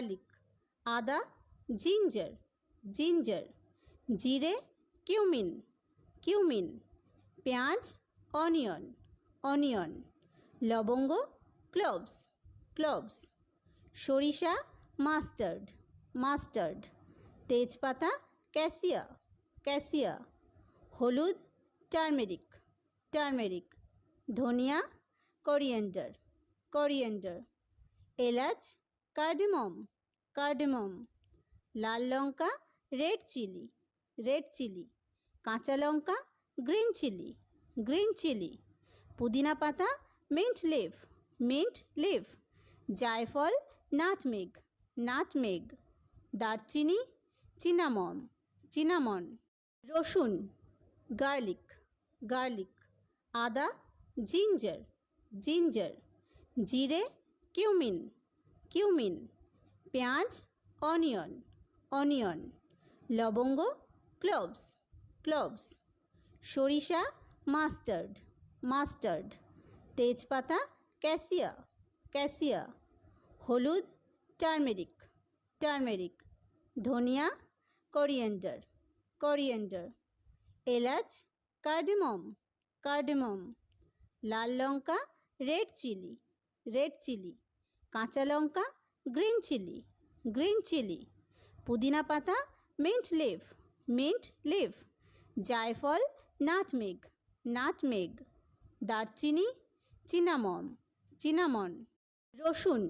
Garlic, আদা, ginger, ginger, জিরে, cumin, cumin, পেঁয়াজ, অনিয়ন, অনিয়ন, লবঙ্গ, ক্লোভস, ক্লোভস, সরিষা, মাস্টার্ড, মাস্টার্ড, তেজপাতা, ক্যাসিয়া, ক্যাসিয়া, হলুদ, টার্মেরিক, টার্মেরিক, ধনিয়া, কোরিয়েন্ডার, কোরিয়েন্ডার, এলাচ, কার্ডামম, কার্ডামম, লাল লঙ্কা, রেড চিলি, রেড চিলি, কাঁচা লঙ্কা, গ্রিন চিলি, গ্রিন চিলি, পুদিনা পাতা, মিন্ট লিভ, মিন্ট লিভ, জায়ফল, নাটমেগ, নাটমেগ, দারচিনি, চিনামন, চিনামন, রসুন, গার্লিক, গার্লিক, আদা, জিঞ্জার, জিঞ্জার, জিরে, কিউমিন, কিউমিন, পেঁয়াজ, অনিয়ন, অনিয়ন, লবঙ্গ, ক্লোভস, ক্লোভস, সরিষা, মাস্টার্ড, মাস্টার্ড, তেজপাতা, ক্যাসিয়া, ক্যাসিয়া, হলুদ, টার্মেরিক, টার্মেরিক, ধনিয়া, কোরিয়েন্ডার, কোরিয়েন্ডার, এলাচ, কার্ডামম, কার্ডামম, লাল লঙ্কা, রেড চিলি, রেড চিলি, কাঁচা লঙ্কা, গ্রিন চিলি, গ্রিন চিলি, পুদিনা পাতা, মিন্ট লিভ, মিন্ট লিভ, জায়ফল, নাটমেগ, নাটমেগ, দারচিনি, চিনামন, চিনামন, রসুন।